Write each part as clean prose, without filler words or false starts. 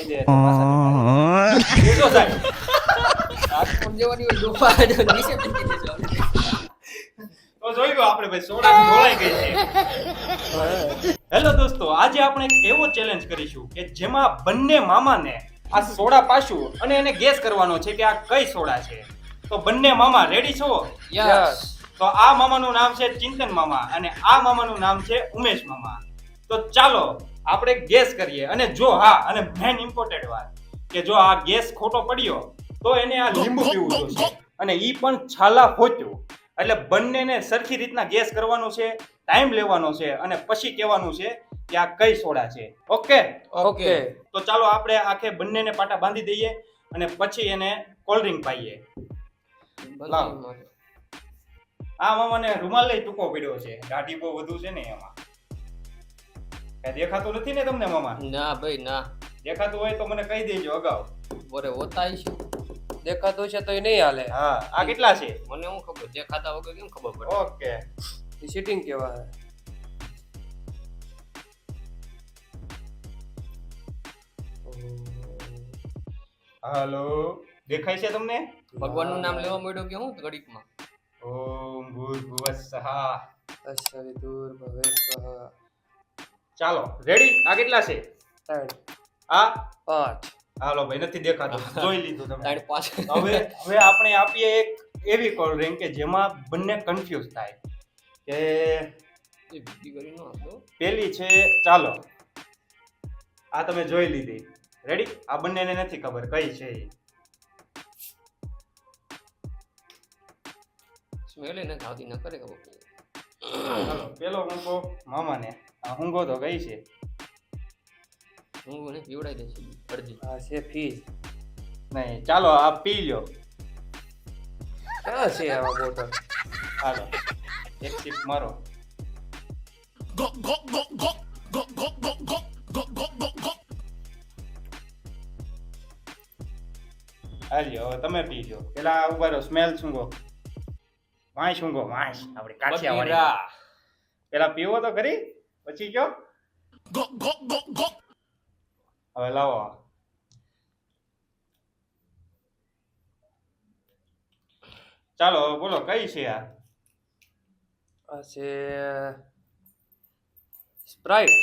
કહી દે તો પાછા તમે કેજો સાહેબ રાજકોટ જેવાની હોય ડોફા જો નીચે મૂકી દેજો. તો જોઈ લો આપણે ભાઈ સોડાથી ઢોળાઈ ગઈ છે. હેલો દોસ્તો, આજે આપણે એક એવો ચેલેન્જ કરીશું કે જેમાં બંને મામાને આ સોડા પાશું અને એને ગેસ કરવાનો છે કે આ કઈ સોડા છે. તો બંને મામા રેડી છો? યસ. તો આ મામાનું નામ છે ચિંતન મામા અને આ મામાનું નામ છે ઉમેશ મામા. તો ચાલો આપણે ગેસ કરીએ અને જો હા, અને મેન ઇમ્પોર્ટન્ટ વાત કે જો આ ગેસ ખોટો પડ્યો તો એને આ લીંબુ પીવું જોશે અને ઈ પણ છાલા ફોચ્યું. એટલે બંનેને સરખી રીતના ગેસ કરવાનો છે, ટાઈમ લેવાનો છે અને પછી કહેવાનું છે કે આ કઈ સોડા છે. ઓકે? ઓકે. તો ચાલો આપણે આખે બંનેને પાટા બાંધી દઈએ અને પછી એને કોલ્ડ ડ્રિંક પાઈએ. લાવ. આ મામાને રૂમાલ લઈ ટૂંકો પડ્યો છે, દાઢી બહુ વધુ છે ને એમાં. કઈ દેખાતું નથી ને તમને મામા? ના ભાઈ ના. દેખાતું હોય તો મને કહી દેજો અગાઉ. બોરે હોતા છે. દેખાતું છે તો એ નહીં હાલે. હા, આ કેટલા છે? મને હું ખબર દેખાતા વગર કેમ ખબર પડે? ઓકે. એ સીટિંગ કેવા હાલો, દેખાય છે તમને? ભગવાનનું નામ લેવા મળ્યો કે હું ઘડીકમાં? ઓમ ભૂર્ભુવઃ સ્વાહા. અશ્વરી દૂર ભવેશ્વઃ. ચાલો રેડી? આ કેટલા છે? 3 આ 5 હાલો ભાઈ, નથી દેખાતું, જોઈ લીધું તમે. તાડ પાછ. હવે આપણે આપીએ એક એવી કોલ્ડ ડ્રિંક કે જેમાં બંને કન્ફ્યુઝ થાય કે એ બીજી કરી નો આપો. પેલી છે, ચાલો આ તમે જોઈ લીધી. રેડી? આ બંનેને નથી ખબર કઈ છે ઈ. સ્મેલ ને આવતી ન કરે ખબર. ચાલો પેલો હુંગો મામાને. આ હુંગો તો કઈ છે? હું મને પીવડાઈ દઈશ અડધી. આ છે ફીઝ. નહીં, ચાલો આ પી લ્યો. ક્યાં છે આવા બોટલ? હાલો એક સિપ મારો. હાલ્યો હવે તમે પીજો. પેલા ઉભા રહો, સ્મેલ શુંગો. વાંસ શુંગો, વાંસ આપણે કાઠિયાવાડી. બકીરા. પેલા પીવો તો ખરી, પછી કયો. હવે લાવો. ચાલો હવે બોલો કઈ છે આ? આ છે સ્પ્રાઇટ.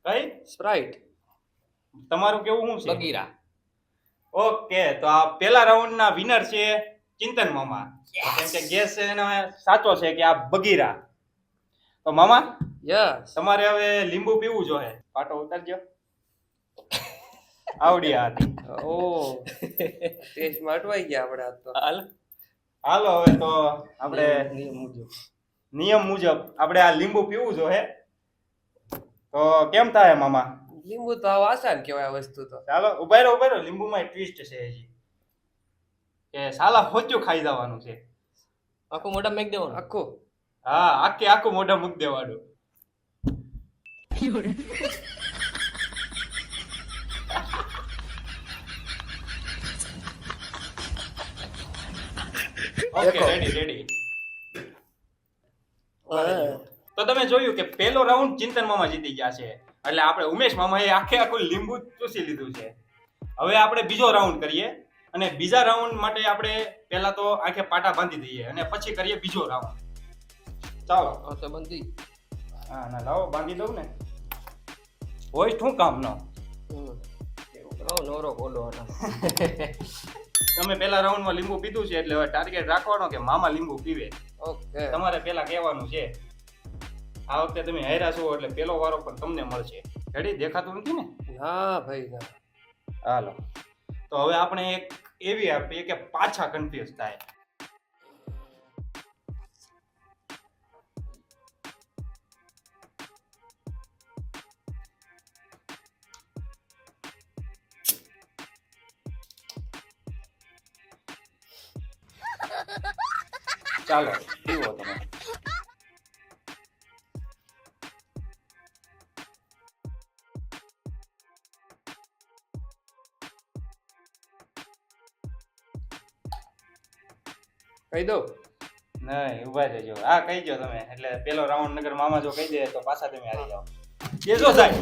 કઈ? સ્પ્રાઇટ. તમારું કેવું શું છે? બગીરા. ઓકે, તો આ પેલા રાઉન્ડ ના વિનર છે ચિંતન મામા. કેમ કે ગેસ એનો સાચો છે કે આ બગીરા. તો મામા યસ. તમારે હવે લીંબુ પીવું જોઈએ. પાટો ઉતારજો. આવડી આ હતી. ઓ ટેસ્ટ માં અટવાઈ ગયા આપણે આજ તો. હાલ. હાલો હવે તો આપણે નિયમ મુજબ. નિયમ મુજબ આપણે આ લીંબુ પીવું જોઈએ. તો કેમ થાય મામા? લીંબુ તો આવા આસાન કહેવાય આ વસ્તુ તો. ચાલો ઉભા રહો. લીંબુમાં ટ્વિસ્ટ છે હજી કે સાલા હોચ્યું ખાઈ જવાનું છે. આખું મોઢા મેક દેવાનું. આખું. હા, આખું મોઢા મૂક દેવાનું. ઓકે, દેખો. રેડી. તો તમે જોયું કે પહેલો રાઉન્ડ ચિંતન મામા જીતી ગયા છે. એટલે આપણે ઉમેશ મામાએ આખું લીંબુ ચૂસી લીધું છે. હવે આપણે બીજો રાઉન્ડ કરીએ અને બીજા રાઉન્ડ માટે આપણે પહેલા તો આખે પાટા બાંધી દઈએ અને પછી કરીએ બીજો રાઉન્ડ. ચાલો. હા તો બંધી. હા ના લાવો બાંધી દઉં ને. હોય શું કામનો? નવરો કોડો હતો. તમે પહેલા રાઉન્ડમાં લીંબુ પીધું છે એટલે હવે ટાર્ગેટ રાખવાનો કે મામા લીંબુ પીવે. ઓકે. તમારે પહેલા કહેવાનું છે. આ વખતે તમે હાર્યા છો એટલે પહેલો વારો પણ તમને મળશે. રેડી? દેખાતું નથી ને? ના ભાઈ ના. હાલો. તો હવે આપણે એક એવી આપીએ કે પાછા કન્ફ્યુઝ થાય. ચાલો પીવો તમે. કહી દઉં. નહીં, ઉભા રહેજો. હા કહી દો તમે, એટલે પેલો રાઉન્ડ નગર મામા જો કહી દે તો પાછા તમે હારી જાઓ. કેજો સાહેબ.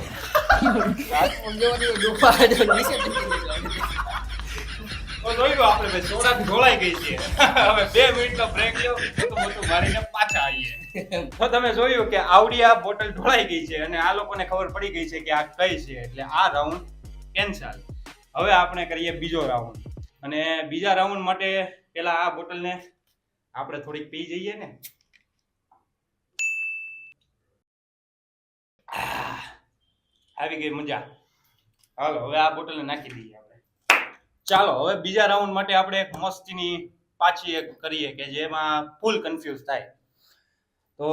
રાજકોટ જવાની હોય ડોફા નીચે પીપી લીધો. તો જોઈ લો આપણે ભાઈ સોડાથી ઢોળાઈ ગઈ છે. હવે 2 મિનિટનો બ્રેક લ્યો મોટું મારીને પાછા આવીએ. તો તમે જોયું કે આવડી આ બોટલ ઢોળાઈ ગઈ છે અને આ લોકોને ખબર પડી ગઈ છે કે આ કઈ છે, એટલે આ રાઉન્ડ કેન્સલ. હવે આપણે કરીએ બીજો રાઉન્ડ, અને બીજા રાઉન્ડ માટે પેલા આ બોટલને આપણે થોડીક પી જઈએ ને. આવી ગઈ મજા. હાલો હવે આ બોટલને નાખી દઈએ આપણે. ચાલો હવે બીજા રાઉન્ડ માટે આપણે એક મસ્તીની પાછી એક કરીએ કે જેમાં ફૂલ કન્ફ્યુઝ થાય. તો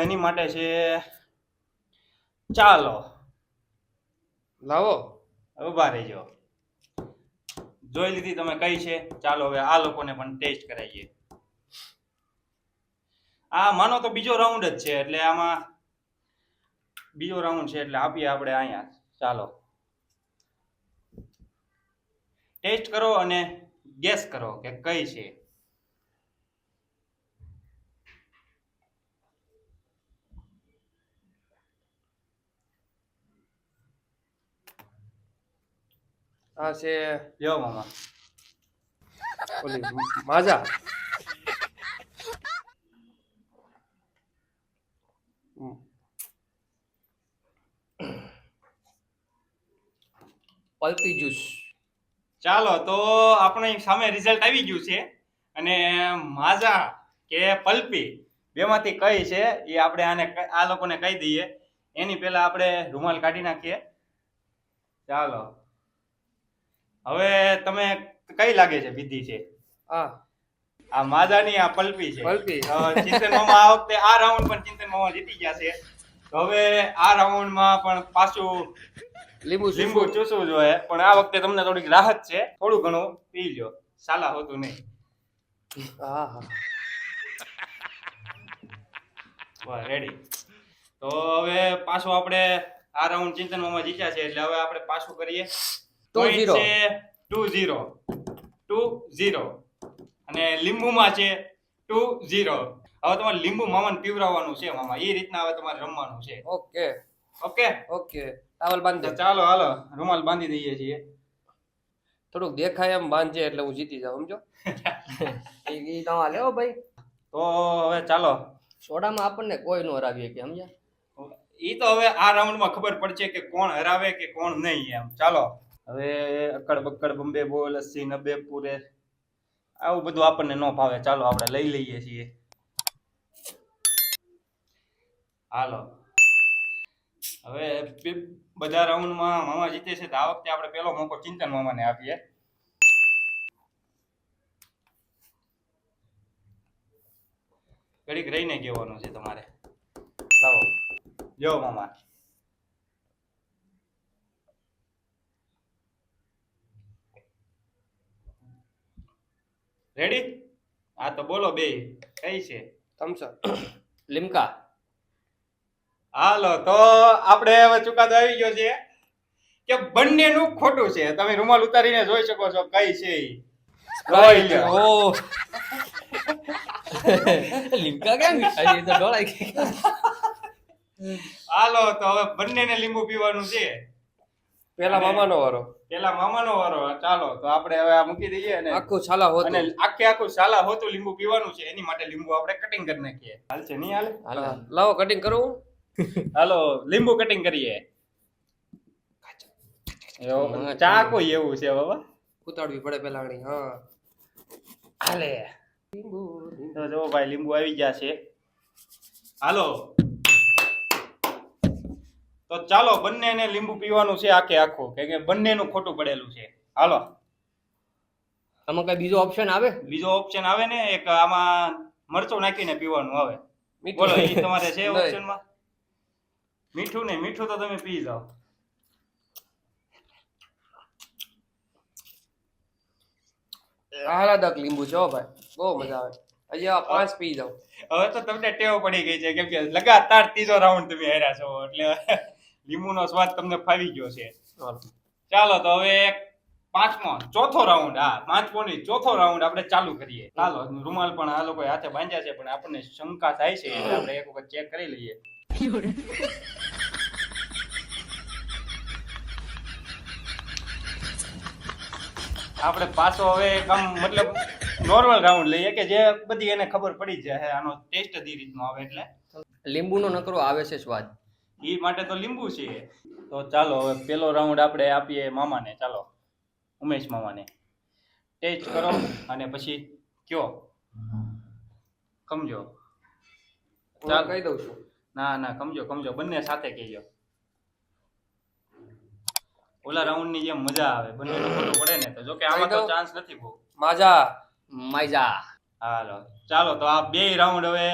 એની માટે છે, ચાલો લાવો. ઉભા રહેજો. જોઈ લીધી તમે કઈ છે. ચાલો હવે આ લોકોને પણ ટેસ્ટ કરાવીએ. આ માનો તો બીજો રાઉન્ડ જ છે, એટલે આમાં બીજો રાઉન્ડ છે એટલે આપીએ આપણે અહીંયા. ચાલો ટેસ્ટ કરો અને ગેસ કરો કે કઈ છે. આ છે લ્યો મામા. ઓલી માજા. પલ્પી જ્યુસ. ચાલો તો આપણી સામે રિઝલ્ટ આવી ગયું છે, અને માઝા કે પલ્પી બેમાંથી કઈ છે એ આપણે આને આ લોકોને કહી દઈએ. એની પહેલા આપણે રૂમાલ કાઢી નાખીએ. ચાલો હવે તમે કઈ લાગે છે વિધિ છે? આ માઝાની, આ પલ્પી છે. પલ્પી. ચિંતન મામા આ વખતે આ રાઉન્ડ પણ ચિંતન મામા જીતી ગયા છે. તો હવે આ રાઉન્ડમાં પણ પાછું લીંબુ ચૂસવું જોઈએ, પણ આ વખતે તમને થોડીક રાહત છે. થોડું ઘણું પી લ્યો, સાલા હોતું નહીં. રેડી. તો હવે પાછું આપણે આ રાઉન્ડ ચિંતન મામા જીત્યા છે, એટલે હવે આપણે પાછું કરીએ. 2-0 છે 2-0 અને લીંબુમાં છે 2-0. હવે તમારે લીંબુ મામાને પીવરાવવાનું છે મામા, એ રીતના હવે તમારે રમવાનું છે. Okay okay okay. ટાવલ બાંધો. ચાલો હાલો રૂમાલ બાંધી દઈએ છીએ. થોડુંક દેખાય એમ બાંધજે એટલે હું જીતી જાઉં, સમજો. ઈ ન હાલે હો ભાઈ. તો હવે ચાલો, સોડામાં આપણને કોઈ નો હરાવીએ કે સમજ્યા. ઈ તો હવે આ રાઉન્ડમાં ખબર પડશે કે કોણ હરાવે કે કોણ નહીં એમ. ચાલો હવે અકડ બકડ બંબે બોલ 80-90 પૂરે આવું બધું આપણને ન ભાવે. ચાલો આપણે લઈ લઈએ છીએ. હાલો હવે બધા રાઉન્ડમાં મામા જીતે છે, તો આ વખતે આપણે પેલો મોકો ચિંતન મામાને આપીએ. ઘડીક રહીને કહેવાનું છે તમારે. લાવો જો મામા. રેડી? હા તો બોલો બે કઈ છે? થમ્સઅપ. લીમકા. હાલો તો આપણે હવે ચુકાદો આવી ગયો છે કે બંનેનું ખોટું છે. તમે રૂમાલ ઉતારીને જોઈ શકો છો કઈ છે ઈ. જોઈ લ્યો. ઓ લીમકા કેમ મીઠા તો ઢોળાઈ ગઈ. હાલો તો હવે બંનેને લીંબુ પીવાનું છે. પેલા મામાનો વારો. પેલા મામાનો વારો. ચાલો તો આપણે હવે આ મૂકી દઈએ અને આખું છાલા હોતું. અને આખું સાલા હોતું લીંબુ પીવાનું છે. એની માટે લીંબુ આપણે કટિંગ કરી નાખીએ. હાલશે નહીં હાલે? લાવો કટિંગ કરું. હાલો લીંબુ કટિંગ કરીએ. ચાકુ એવું છે બાબા, ઉતાડવી પડે પેલા આણી. હા હાલે. લીંબુ. તો જો ભાઈ લીંબુ આવી ગયા છે. હાલો તો ચાલો બંનેને લીંબુ પીવાનું છે આખે આખું, કેમ કે બંનેનું ખોટું પડેલું છે. હાલો આમાં કઈ બીજો ઓપ્શન આવે? બીજો ઓપ્શન આવે ને એક, આમાં મરચું નાખીને પીવાનું આવે. બોલો એ તમારે છે ઓપ્શનમાં? મીઠું નહીં, મીઠું તો તમે પી જાઓ. આહલાદક લીંબુ છે હો ભાઈ, બહુ મજા આવે. હજી આ 5 પી જાવ. હવે તો તમને ટેવ પડી ગઈ છે, કેમ કે લગાતાર ત્રીજો રાઉન્ડ તમે હાર્યા છો, એટલે લીંબુનો સ્વાદ તમને ફાવી ગયો છે. ચાલો તો હવે ચોથો રાઉન્ડ, પાંચમો નહીં ચોથો રાઉન્ડ આપણે ચાલુ કરીએ. ચાલો રૂમાલ પણ આ લોકો હાથે બાંધ્યા છે, પણ આપણને શંકા થાય છે એટલે આપણે એક વખત ચેક કરી લઈએ. આપણે પાછો હવે એક આમ મતલબ નોર્મલ રાઉન્ડ લઈએ કે જે બધી એને ખબર પડી જાય આનો ટેસ્ટ જ એ રીતનો આવે એટલે લીંબુનો નકરો આવે છે સ્વાદ. એ માટે તો લીંબુ છે. તો ચાલો હવે પેલો રાઉન્ડ આપણે આપીએ મામાને. ચાલો ઉમેશ મામાને ટેસ્ટ કરો અને પછી કયો સમજો. હું કહી દઉં છું. ના સમજો બંને સાથે કહેજો. ઓલા રાઉન્ડ ની જેમ મજા આવે બંને ખોટું પડે ને તો જો કે આમાં તો ચાન્સ નથી બહુ. માજા માઈજા. હાલો ચાલો તો આ બે રાઉન્ડ હવે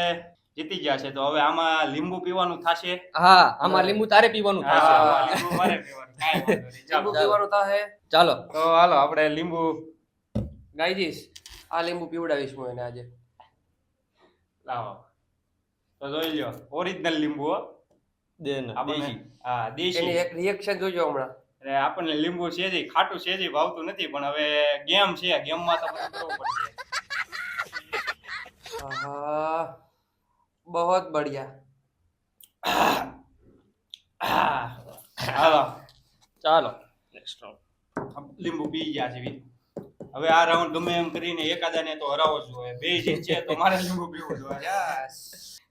જીતી ગયા છે. તો હવે આમાં લીંબુ પીવાનું થશે. હા, આમાં લીંબુ તારે પીવાનું હા, થશે. આમાં લીંબુ મારે પીવાનું. કાંઈ વાંધો નહીં. લીંબુ ચાલો પીવાનું થાહે. ચાલો. તો હાલો આપણે લીંબુ ગાઈજીસ આ લીંબુ પીવડાવીશ હું એને આજે. લાવો તો જોઈ લ્યો ઓરિજિનલ લીંબુ હો. આપણને હા એની દેશી. એક રિએક્શન જોજો હમણાં. એટલે આપણને લીંબુ સેજી ખાટું સેજી ભાવતું નથી પણ હવે ગેમ છે ગેમમાં તો બધું કરવું પડશે. આહા બહોત બઢિયા. હાલો ચાલો નેક્સ્ટ રાઉન્ડ. લીંબુ પી ગયા છે હવે આ રાઉન્ડ ગમે એમ કરીને એકાદાને તો હરાવો જ જોઈએ. બે જીત છે તો મારે લીંબુ પીવું જોઈએ.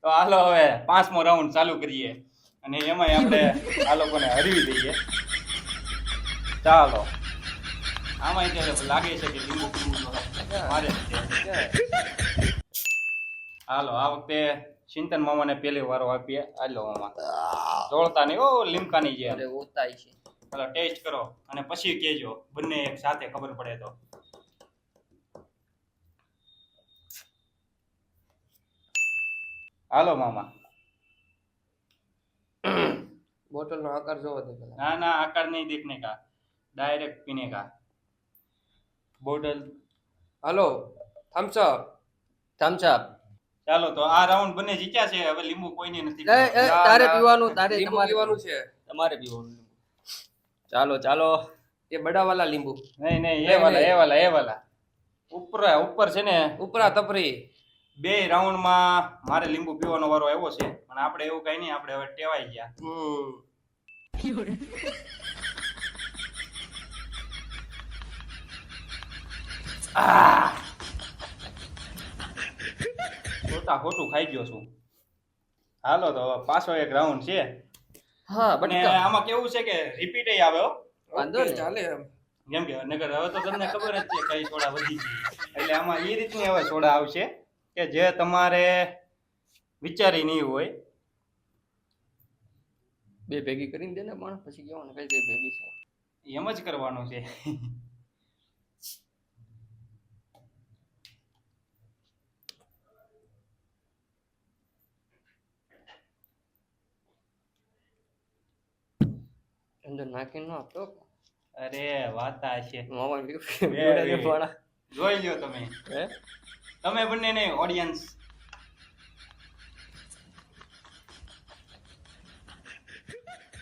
તો હાલો હવે 5મો રાઉન્ડ ચાલુ કરીએ અને એમાંય આપણે આ લોકોને હરવી દઈએ. ચાલો આમાં અત્યારે લાગે છે કે લીંબુ પીવું જોઈએ મારે જ છે. હાલો આ વખતે ચિંતન મામાને પહેલી વારો આપીએ. હાલો મામા દોડતા નહીં ઓ લીમકાની જેમ. અરે ઓતાઈ છે. ચાલો ટેસ્ટ કરો અને પછી કહેજો બંને એક સાથે ખબર પડે તો. હાલો મામા. બોટલનો આકાર જોવો દે પેલા. ના ના आकार नहीं देखने का डायरेक्ट पीने का. बोतल. હાલો થમ્સ અપ. થમ્સ અપ. ચાલો તો આ રાઉન્ડ બંને જીત્યા છે. હવે લીંબુ કોઈને નથી એ તારે પીવાનું, તારે લીંબુ તમારે પીવાનું છે. તમારે પીવાનું. ચાલો ચાલો. એ બડા વાલા લીંબુ. નહીં નહીં, એ વાલા ઉપર છે ને ઉપરા તપરી. બે રાઉન્ડમાં મારે લીંબુ પીવાનો વારો આવ્યો છે પણ આપણે એવું કઈ નહીં. આપણે હવે ટેવાઈ ગયા. ખોટું ખાઈ ગયો છું. હાલો તો પાછો એક રાઉન્ડ છે. હા અને બટ આમાં કેવું છે કે રિપીટ આવે હો. વાંધો ઓકે, નહીં. ચાલે એમ. કેમ કે નગર હવે તો તમને ખબર જ છે કઈ સોડા વધી છે એટલે આમાં એ રીતની હવે સોડા આવશે કે જે તમારે વિચારી નહીં હોય. બે ભેગી કરીને દે ને પણ પછી કેવાનું કઈ કઈ ભેગી છે. એમ જ કરવાનું છે. અંદર નાખીને ન આપતો. અરે વાત આ છે. મામા બે. પીવડાવે. જોઈ લ્યો તમે. હે તમે બંને નહીં ઓડિયન્સ.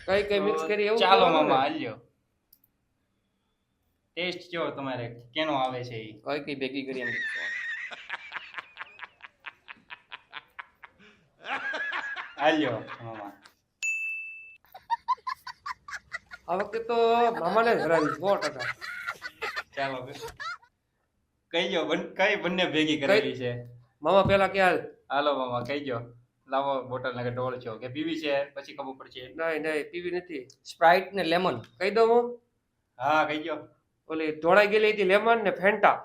કઈ કઈ મિક્સ કરી એવું ચાલો કરવાનું ને? મામા હાલ્યો. ટેસ્ટ કયો તમારે કેનો આવે છે ઈ. કઈ કઈ ભેગી કરી એમ. હાલ્યો મામા. આ વખતે તો મામાને જ હરાવીશ 100%. ચાલો કહીજો કઈ બંને ભેગી કરેલી છે. મામા પેલા ક્યાં? હાલો મામા કહીજો. લાવો બોટલ ને ઢોળ છો કે પીવી છે પછી ખબર પડશે. નહીં પીવી નથી. સ્પ્રાઇટ ને લેમન. કહી દઉં હું? હા કહીજો. ઓલી ઢોળાઈ ગયેલી હતી લેમન ને ફેન્ટા.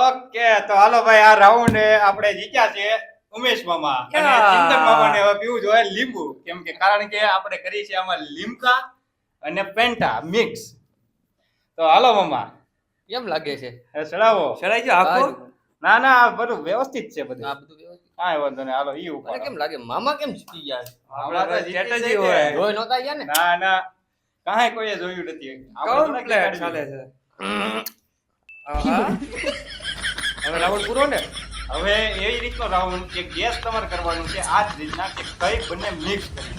ઓકે તો હાલો ભાઈ આ રાઉન્ડ આપણે જીત્યા છે ઉમેશ મામા અને યા. ચિંતન મામાને હવે પીવું જોઈએ લીંબુ કેમ કે કારણ કે આપણે કરી છે આમાં લીમકા અને પેન્ટા મિક્સ. તો હાલો મામા કેમ લાગે છે? હવે ચડાવો. શરાઈ ગયો આખો? ના ના બધું વ્યવસ્થિત છે બધું. આ બધું વ્યવસ્થિત. કાંઈ વાંધો નહીં હાલો ઈ મને ઉપર. કેમ લાગે મામા કેમ જીતી ગયા છે? મામા તો જીતી સ્ટ્રેટેજી જાય હોય. છે. જોઈ નહોતા ગયા ને? ના ના કાંઈ કોઈએ જોયું નથી. આપણે થોડા કમ્પ્લેટ કાઢી ચાલે દીધું. છે. આહા. હવે રાઉન્ડ પૂરો ને? હવે એવી રીતનો રાઉન્ડ કે ગેસ તમારે કરવાનું છે આ જ રીતના કે કઈ બંને મિક્સ કરી.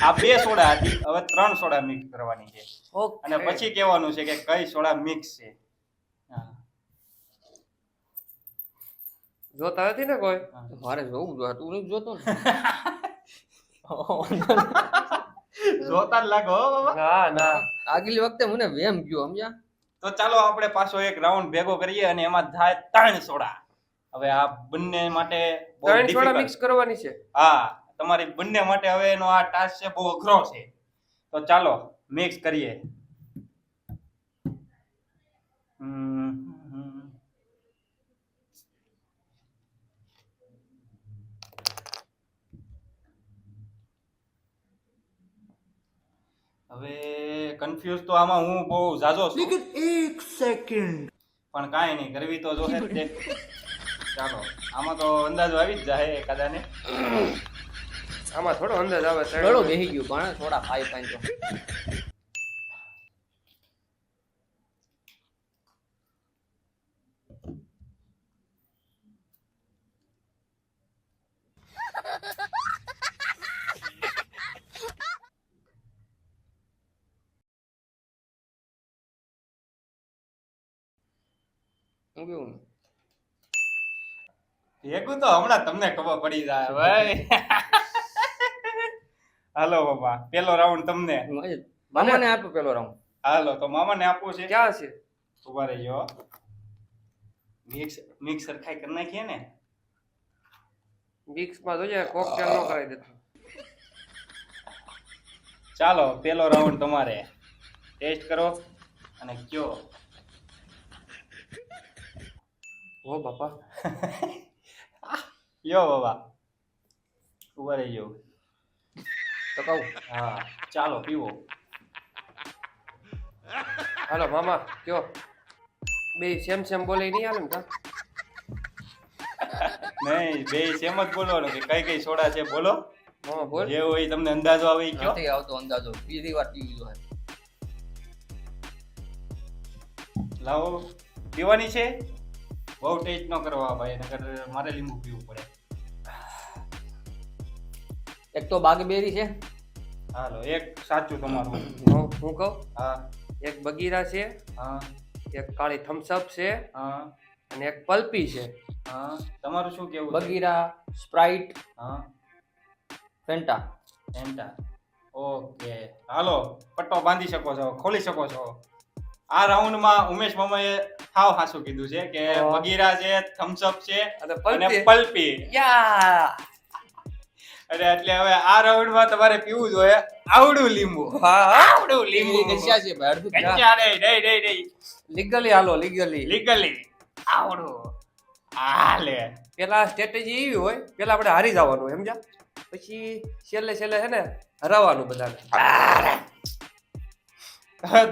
આ 2 સોડા હતી હવે 3 સોડા મિક્સ કરવાની છે ઓકે. અને પછી કહેવાનું છે કે કઈ સોડા મિક્સ છે. હા. જોતા નથી ને કોઈ? મારે જોવું જોઈએ. તું નથી જોતો ને? જોતા જ લાગો હો બાબા. ના ના. આગલી વખતે મને વેમ ગયો સમજ્યા. તો ચાલો આપણે પાછો એક રાઉન્ડ ભેગો કરીએ અને એમાં થાય 3 સોડા. હવે આ બંને માટે બહુ 3 સોડા difficult. મિક્સ કરવાની છે. હા, તમારી બંને માટે હવે એનો આ ટાસ્ક છે બહુ અઘરો છે. તો ચાલો મિક્સ કરીએ. હવે કન્ફ્યુઝ તો આમાં હું બહુ ઝાઝો છું. लेकिन एक सेकंड પણ કાંઈ નહીં, કરવી તો જોશે જ તે. ચાલો આમાં તો અંદાજો આવી જ જાય એકાદાને. આમાં થોડો અંદાજ આવે. ગળો બેહી ગયું પણ થોડા ખાઈ પાઈ તો હું કેવું ભેગું તો હમણાં તમને ખબર પડી જાય ભાઈ. હાલો બાબા, પેલો રાઉન્ડ તમને. મામાને આપ્યો પેલો રાઉન્ડ. હાલો તો મામાને આપવું છે. ક્યાં છે? ઉભા રહેજો. મિક્સ સરખાઈ કરી નાખીએ ને. મિક્સ માં જોઈએ કોકટેલ નો કરાવી દેતો. ચાલો પેલો રાઉન્ડ તમારે. ટેસ્ટ કરો અને કયો. ઓ બાપા. યો બાબા, ઉભા રહેજો. તો કહું હા ચાલો પીવો. હાલો મામા કયો. બે સેમ બોલે નહીં હાલે ને કા? નહીં, બે સેમ જ બોલવાનું કે કઈ કઈ સોડા છે બોલો. મામા બોલ. જે હોય તમને અંદાજો આવે ઈ કયો. નથી આવતો અંદાજો બીજી વાર પી લીધો હે લાવો, પીવાની છે. બહુ ટેસ્ટ ન કરવા ભાઈ, નકર મારે લીંબુ પીવું પડે. એક તો બાગબેરી છે હાલો એક સાચું તમારું. હું કહું હા એક બગીરા છે, હા એક કાળી થમ્સઅપ છે હા અને એક પલ્પી છે. હા, તમારું શું કેવું છે? બગીરા, સ્પ્રાઇટ, હા, ફેન્ટા. ફેન્ટા. ઓકે, હાલો પટ્ટો બાંધી શકો છો, ખોલી શકો છો. આ રાઉન્ડમાં ઉમેશ મામાએ હાવ હાસું કીધું છે કે બગીરા છે, થમ્સઅપ છે અને અને પલ્પી. પલ્પી. યા અરે એટલે હવે આ રાઉન્ડમાં તમારે પીવું જોઈએ આવડું લીંબુ. હા આવડું લીંબુ. કચ્યા છે ભાઈ અડધું કચ્ચા નહીં. લીગલી હાલો લીગલી. લીગલી આવડું. હાલે. પેલા સ્ટ્રેટેજી એવી હોય, પેલા આપણે હારી જવાનું સમજ્યા, પછી છેલ્લે છે ને હરાવવાનું બધાને.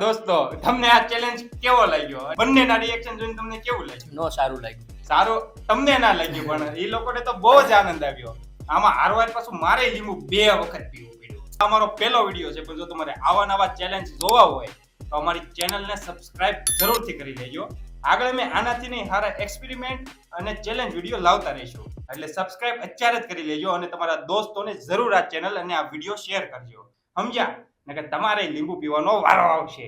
દોસ્તો તમને આ ચેલેન્જ કેવો લાગ્યો? બંનેના રિએક્શન જોઈને તમને કેવું લાગ્યું? નો સારું લાગ્યું. સારું તમને ના લાગ્યું પણ એ લોકોને તો બહુ જ આનંદ આવ્યો. આમાં હારવાર પાછું મારે લીંબુ 2 વખત પીવું પડ્યું. આ મારો પહેલો વિડીયો છે, પણ જો તમારે આવા નવા ચેલેન્જ જોવા હોય તો અમારી ચેનલને સબસ્ક્રાઇબ જરૂરથી કરી લેજો. આગળ અમે આનાથી નહીં સારા એક્સપેરિમેન્ટ અને ચેલેન્જ વિડીયો લાવતા રહીશું, એટલે સબસ્ક્રાઇબ અત્યારે જ કરી લેજો અને તમારા દોસ્તોને જરૂર આ ચેનલ અને આ વિડીયો શેર કરજો, સમજ્યા? નકર તમારે લીંબુ પીવાનો વારો આવશે.